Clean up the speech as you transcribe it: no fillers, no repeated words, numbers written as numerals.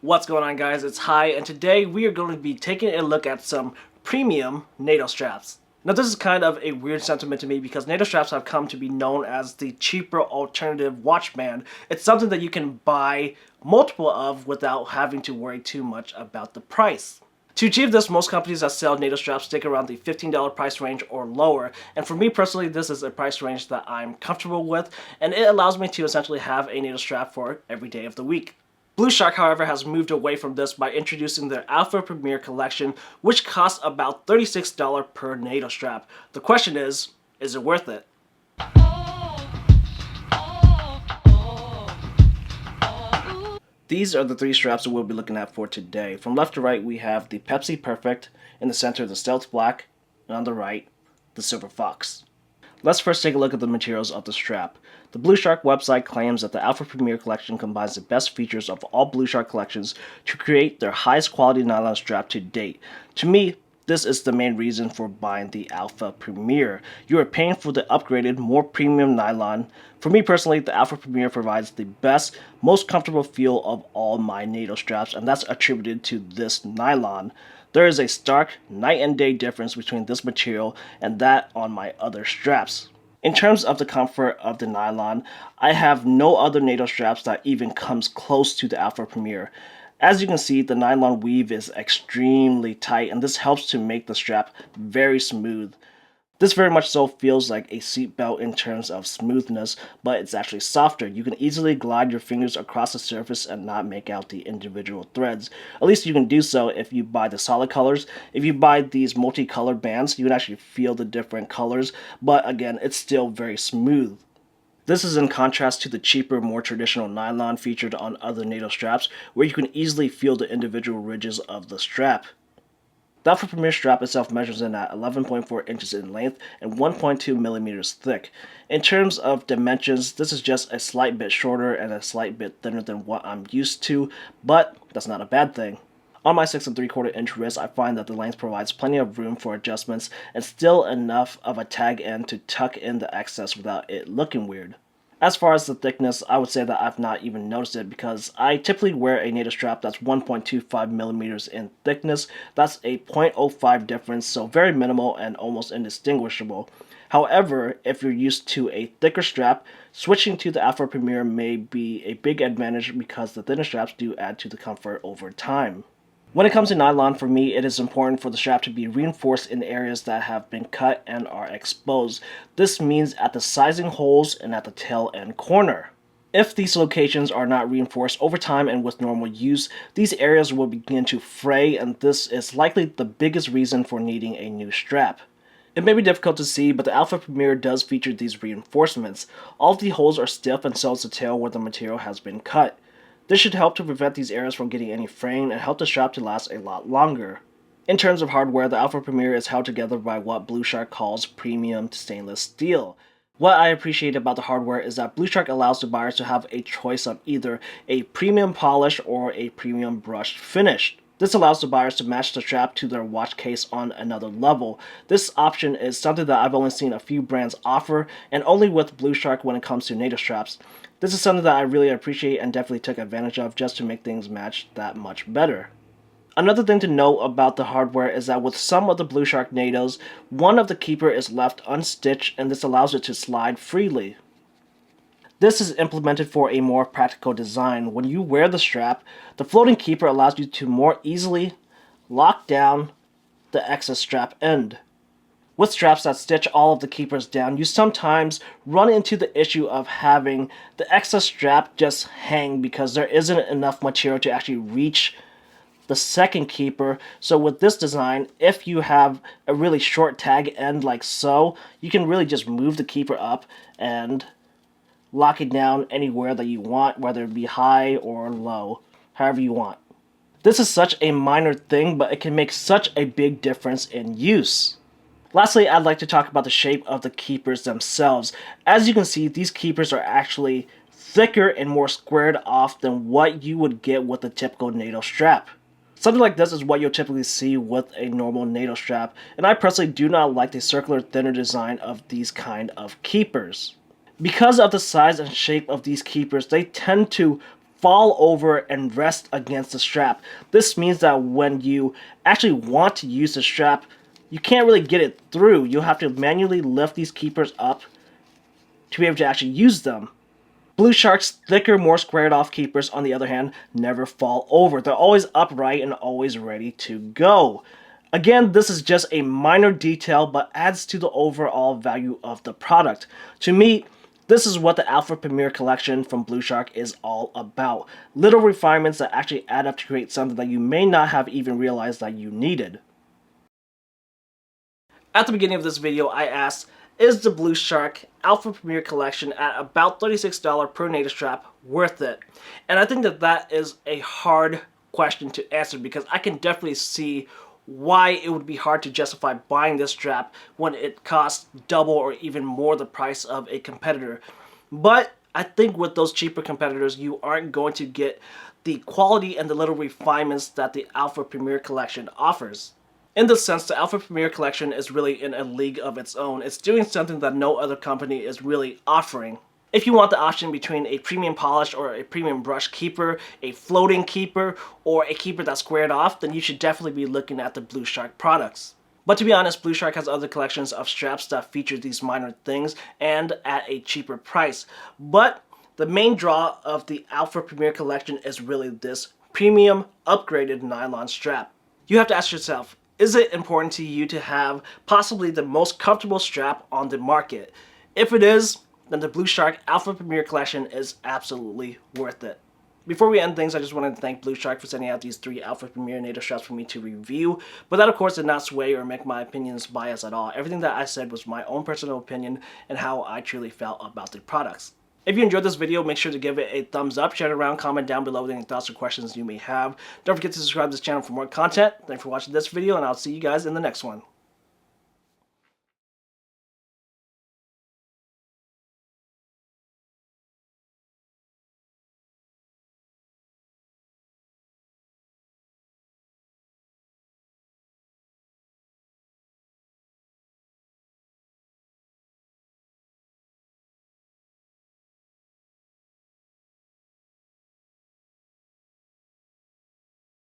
What's going on, guys? It's Hi, and today we are going to be taking a look at some premium NATO straps. Now, this is kind of a weird sentiment to me because NATO straps have come to be known as the cheaper alternative watch band. It's something that you can buy multiple of without having to worry too much about the price. To achieve this, most companies that sell NATO straps stick around the $15 price range or lower, and for me personally, this is a price range that I'm comfortable with, and it allows me to essentially have a NATO strap for every day of the week. BluShark, however, has moved away from this by introducing their AlphaPremier collection, which costs about $36 per NATO strap. The question is it worth it? These are the three straps that we'll be looking at for today. From left to right, we have the Pepsi Perfect, in the center the Stealth Black, and on the right, the Silver Fox. Let's first take a look at the materials of the strap. The BluShark website claims that the AlphaPremier collection combines the best features of all BluShark collections to create their highest quality nylon strap to date. To me, this is the main reason for buying the AlphaPremier. You are paying for the upgraded, more premium nylon. For me personally, the AlphaPremier provides the best, most comfortable feel of all my NATO straps, and that's attributed to this nylon. There is a stark night and day difference between this material and that on my other straps. In terms of the comfort of the nylon, I have no other NATO straps that even comes close to the AlphaPremier. As you can see, the nylon weave is extremely tight, and this helps to make the strap very smooth. This very much so feels like a seatbelt in terms of smoothness, but it's actually softer. You can easily glide your fingers across the surface and not make out the individual threads. At least you can do so if you buy the solid colors. If you buy these multicolored bands, you can actually feel the different colors, but again, it's still very smooth. This is in contrast to the cheaper, more traditional nylon featured on other NATO straps, where you can easily feel the individual ridges of the strap. The AlphaPremier strap itself measures in at 11.4 inches in length and 1.2 millimeters thick. In terms of dimensions, this is just a slight bit shorter and a slight bit thinner than what I'm used to, but that's not a bad thing. On my 6 3/4 inch wrist, I find that the length provides plenty of room for adjustments and still enough of a tag end to tuck in the excess without it looking weird. As far as the thickness, I would say that I've not even noticed it because I typically wear a NATO strap that's 1.25 millimeters in thickness. That's a 0.05 difference, so very minimal and almost indistinguishable. However, if you're used to a thicker strap, switching to the AlphaPremier may be a big advantage because the thinner straps do add to the comfort over time. When it comes to nylon, for me, it is important for the strap to be reinforced in areas that have been cut and are exposed. This means at the sizing holes and at the tail end corner. If these locations are not reinforced over time and with normal use, these areas will begin to fray, and this is likely the biggest reason for needing a new strap. It may be difficult to see, but the AlphaPremier does feature these reinforcements. All of the holes are stiff and so is the tail where the material has been cut. This should help to prevent these areas from getting any fraying and help the strap to last a lot longer. In terms of hardware, the AlphaPremier is held together by what BluShark calls premium stainless steel. What I appreciate about the hardware is that BluShark allows the buyers to have a choice of either a premium polish or a premium brushed finish. This allows the buyers to match the strap to their watch case on another level. This option is something that I've only seen a few brands offer, and only with BluShark when it comes to NATO straps. This is something that I really appreciate and definitely took advantage of just to make things match that much better. Another thing to note about the hardware is that with some of the BluShark NATOs, one of the keeper is left unstitched, and this allows it to slide freely. This is implemented for a more practical design. When you wear the strap, the floating keeper allows you to more easily lock down the excess strap end. With straps that stitch all of the keepers down, you sometimes run into the issue of having the excess strap just hang because there isn't enough material to actually reach the second keeper. So with this design, if you have a really short tag end like so, you can really just move the keeper up and lock it down anywhere that you want, whether it be high or low, however you want. This is such a minor thing, but it can make such a big difference in use. Lastly, I'd like to talk about the shape of the keepers themselves. As you can see, these keepers are actually thicker and more squared off than what you would get with a typical NATO strap. Something like this is what you'll typically see with a normal NATO strap, and I personally do not like the circular thinner design of these kind of keepers. Because of the size and shape of these keepers, they tend to fall over and rest against the strap. This means that when you actually want to use the strap, you can't really get it through. You'll have to manually lift these keepers up to be able to actually use them. BluShark's thicker, more squared off keepers, on the other hand, never fall over. They're always upright and always ready to go. Again, this is just a minor detail, but adds to the overall value of the product. To me, this is what the AlphaPremier collection from BluShark is all about. Little refinements that actually add up to create something that you may not have even realized that you needed. At the beginning of this video, I asked, is the BluShark AlphaPremier collection at about $36 per NATO strap worth it? And I think that that is a hard question to answer, because I can definitely see why it would be hard to justify buying this strap when it costs double or even more the price of a competitor. But I think with those cheaper competitors, you aren't going to get the quality and the little refinements that the AlphaPremier collection offers. In this sense, the AlphaPremier collection is really in a league of its own. It's doing something that no other company is really offering. If you want the option between a premium polished or a premium brush keeper, a floating keeper, or a keeper that's squared off, then you should definitely be looking at the BluShark products. But to be honest, BluShark has other collections of straps that feature these minor things and at a cheaper price. But the main draw of the AlphaPremier collection is really this premium upgraded nylon strap. You have to ask yourself, is it important to you to have possibly the most comfortable strap on the market? If it is, then the BluShark AlphaPremier collection is absolutely worth it. Before we end things, I just wanted to thank BluShark for sending out these 3 AlphaPremier NATO straps for me to review, but that of course did not sway or make my opinions biased at all. Everything that I said was my own personal opinion and how I truly felt about the products. If you enjoyed this video, make sure to give it a thumbs up, share it around, comment down below with any thoughts or questions you may have. Don't forget to subscribe to this channel for more content. Thanks for watching this video, and I'll see you guys in the next one.